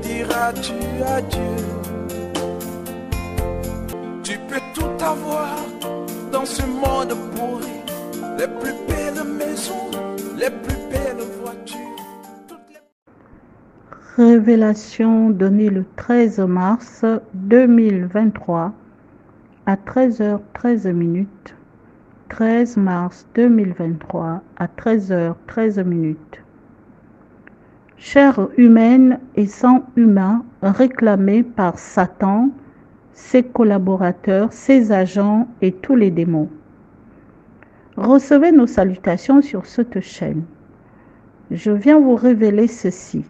diras-tu adieu? Tu peux tout avoir dans ce monde pourri, les plus belles maisons, les plus belles voitures. Révélation donnée le 13 mars 2023 à 13h13. 13 mars 2023 à 13h13. Chair humaine et sang humain réclamés par Satan, ses collaborateurs, ses agents et tous les démons. Recevez nos salutations sur cette chaîne. Je viens vous révéler ceci.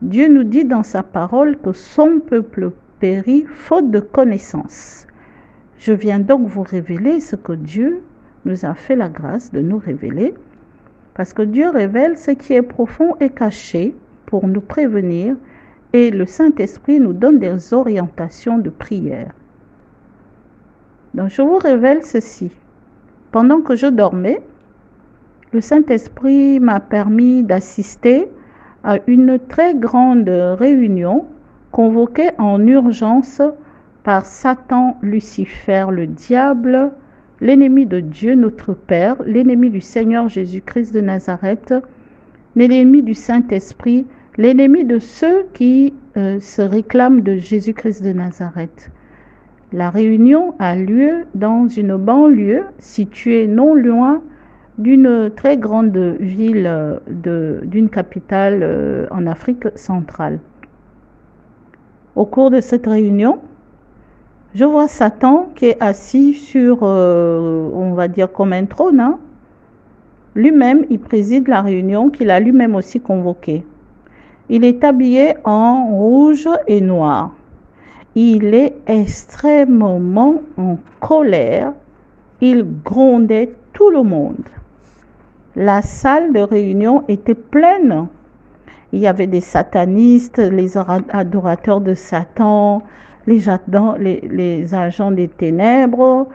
Dieu nous dit dans sa parole que son peuple périt faute de connaissance. Je viens donc vous révéler ce que Dieu nous a fait la grâce de nous révéler, parce que Dieu révèle ce qui est profond et caché pour nous prévenir, et le Saint-Esprit nous donne des orientations de prière. Donc je vous révèle ceci. Pendant que je dormais, le Saint-Esprit m'a permis d'assister à une très grande réunion convoquée en urgence par Satan, Lucifer, le diable, l'ennemi de Dieu, notre Père, l'ennemi du Seigneur Jésus-Christ de Nazareth, l'ennemi du Saint-Esprit, l'ennemi de ceux qui se réclament de Jésus-Christ de Nazareth. La réunion a lieu dans une banlieue située non loin d'une très grande ville, d'une capitale en Afrique centrale. Au cours de cette réunion, je vois Satan qui est assis sur, on va dire comme un trône. Hein. Lui-même, il préside la réunion qu'il a lui-même aussi convoquée. Il est habillé en rouge et noir. Il est extrêmement en colère. Il grondait tout le monde. La salle de réunion était pleine. Il y avait des satanistes, les adorateurs de Satan, les agents des ténèbres,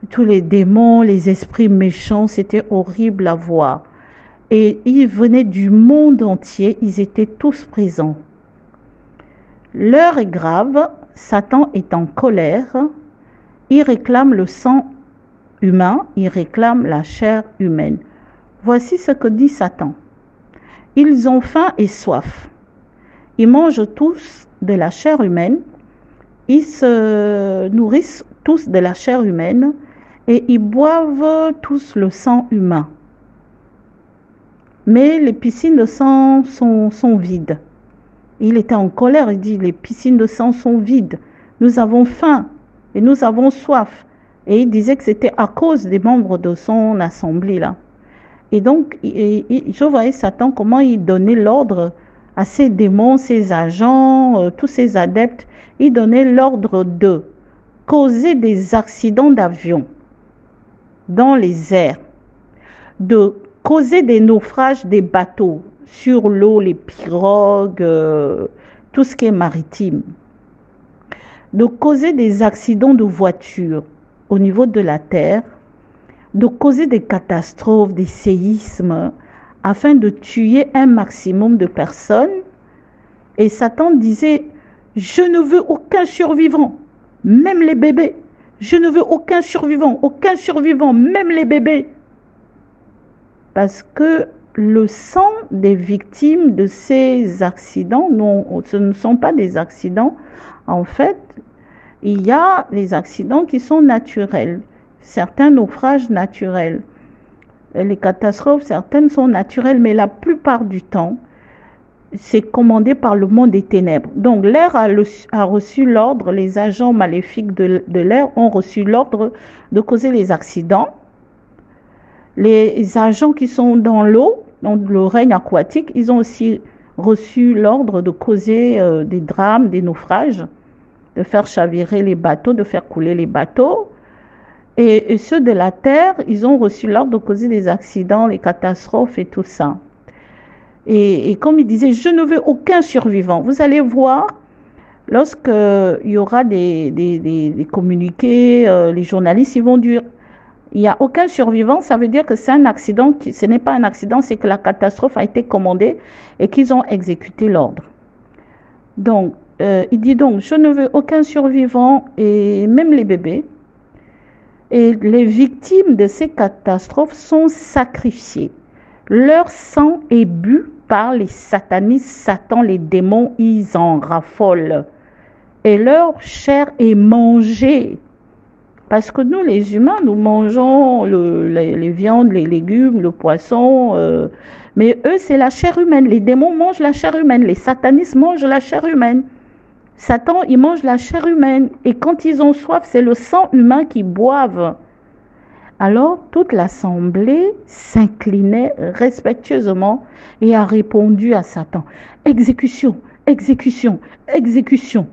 tous les démons, les esprits méchants. C'était horrible à voir. Et ils venaient du monde entier, ils étaient tous présents. L'heure est grave, Satan est en colère, il réclame le sang humain, il réclame la chair humaine. Voici ce que dit Satan. Ils ont faim et soif. Ils mangent tous de la chair humaine. Ils se nourrissent tous de la chair humaine et ils boivent tous le sang humain. Mais les piscines de sang sont vides. Il était en colère, il dit, les piscines de sang sont vides. Nous avons faim et nous avons soif. Et il disait que c'était à cause des membres de son assemblée là. Et donc, je voyais Satan, comment il donnait l'ordre à ses démons, ses agents, tous ses adeptes. Il donnait l'ordre de causer des accidents d'avion dans les airs, de causer des naufrages des bateaux sur l'eau, les pirogues, tout ce qui est maritime, de causer des accidents de voitures au niveau de la terre, de causer des catastrophes, des séismes, afin de tuer un maximum de personnes. Et Satan disait, je ne veux aucun survivant, même les bébés. Je ne veux aucun survivant, même les bébés. Parce que le sang des victimes de ces accidents, ce ne sont pas des accidents. En fait, il y a des accidents qui sont naturels. Certains naufrages naturels. Les catastrophes, certaines sont naturelles, mais la plupart du temps, c'est commandé par le monde des ténèbres. Donc l'air a reçu l'ordre, les agents maléfiques de l'air ont reçu l'ordre de causer les accidents. Les agents qui sont dans l'eau, dans le règne aquatique, ils ont aussi reçu l'ordre de causer des drames, des naufrages, de faire chavirer les bateaux, de faire couler les bateaux. Et ceux de la terre, ils ont reçu l'ordre de causer des accidents, les catastrophes et tout ça. Et comme il disait, je ne veux aucun survivant. Vous allez voir, lorsqu'il y aura des communiqués, les journalistes, ils vont dire, il n'y a aucun survivant, ça veut dire que c'est un accident, ce n'est pas un accident, c'est que la catastrophe a été commandée et qu'ils ont exécuté l'ordre. Donc, il dit donc, je ne veux aucun survivant, et même les bébés. Et les victimes de ces catastrophes sont sacrifiées. Leur sang est bu par les satanistes, Satan, les démons, ils en raffolent. Et leur chair est mangée. Parce que nous, les humains, nous mangeons les viandes, les légumes, le poisson. Mais eux, c'est la chair humaine. Les démons mangent la chair humaine. Les satanistes mangent la chair humaine. Satan, il mange la chair humaine. Et quand ils ont soif, c'est le sang humain qu'ils boivent. Alors, toute l'assemblée s'inclinait respectueusement et a répondu à Satan. Exécution, exécution, exécution.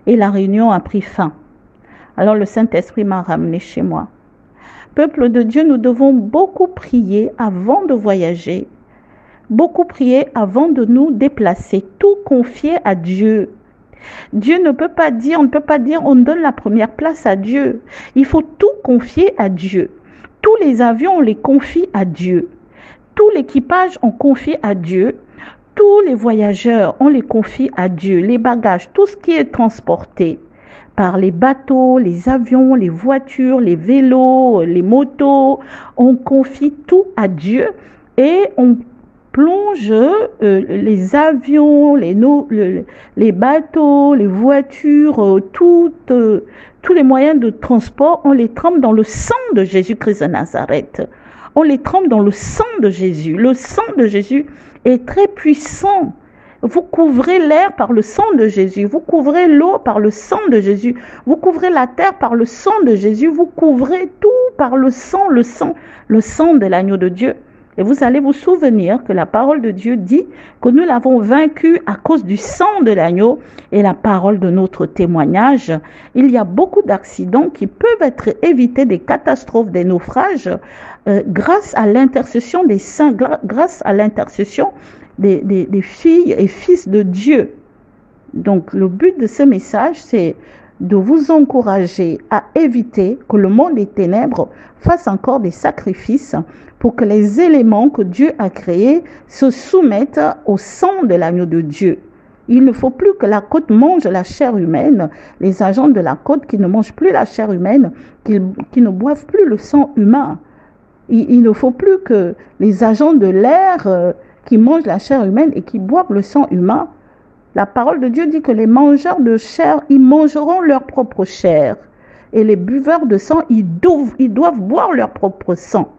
Et la réunion a pris fin. Alors le Saint-Esprit m'a ramené chez moi. Peuple de Dieu, nous devons beaucoup prier avant de voyager, beaucoup prier avant de nous déplacer, tout confier à Dieu. Dieu ne peut pas dire, on ne peut pas dire on donne la première place à Dieu. Il faut tout confier à Dieu. Tous les avions, on les confie à Dieu. Tout l'équipage, on confie à Dieu. Tous les voyageurs, on les confie à Dieu. Les bagages, tout ce qui est transporté par les bateaux, les avions, les voitures, les vélos, les motos, on confie tout à Dieu et on plonge les avions, les bateaux, les voitures, tous les moyens de transport, on les trempe dans le sang de Jésus-Christ de Nazareth. On les trempe dans le sang de Jésus. Le sang de Jésus est très puissant. Vous couvrez l'air par le sang de Jésus. Vous couvrez l'eau par le sang de Jésus. Vous couvrez la terre par le sang de Jésus. Vous couvrez tout par le sang de l'agneau de Dieu. Et vous allez vous souvenir que la parole de Dieu dit que nous l'avons vaincu à cause du sang de l'agneau et la parole de notre témoignage. Il y a beaucoup d'accidents qui peuvent être évités, des catastrophes, des naufrages, grâce à l'intercession des saints, grâce à l'intercession des filles et fils de Dieu. Donc le but de ce message, c'est de vous encourager à éviter que le monde des ténèbres fasse encore des sacrifices pour que les éléments que Dieu a créés se soumettent au sang de l'agneau de Dieu. Il ne faut plus que la côte mange la chair humaine, les agents de la côte qui ne mangent plus la chair humaine, qui ne boivent plus le sang humain. Il ne faut plus que les agents de l'air qui mangent la chair humaine et qui boivent le sang humain. La parole de Dieu dit que les mangeurs de chair, ils mangeront leur propre chair. Et les buveurs de sang, ils doivent boire leur propre sang.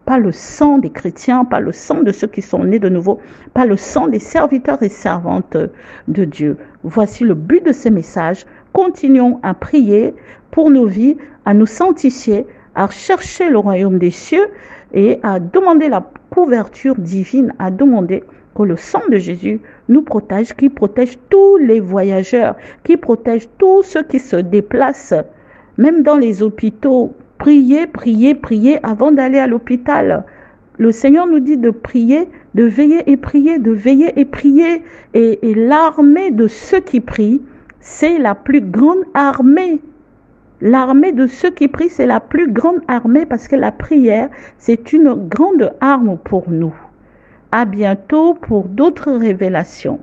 Pas le sang des chrétiens, pas le sang de ceux qui sont nés de nouveau, pas le sang des serviteurs et servantes de Dieu. Voici le but de ce message. Continuons à prier pour nos vies, à nous sanctifier, à chercher le royaume des cieux et à demander la couverture divine, à demander que le sang de Jésus nous protège, qui protège tous les voyageurs, qui protège tous ceux qui se déplacent, même dans les hôpitaux. Priez, priez, priez avant d'aller à l'hôpital. Le Seigneur nous dit de prier, de veiller et prier, de veiller et prier. Et l'armée de ceux qui prient, c'est la plus grande armée. L'armée de ceux qui prient, c'est la plus grande armée parce que la prière, c'est une grande arme pour nous. À bientôt pour d'autres révélations.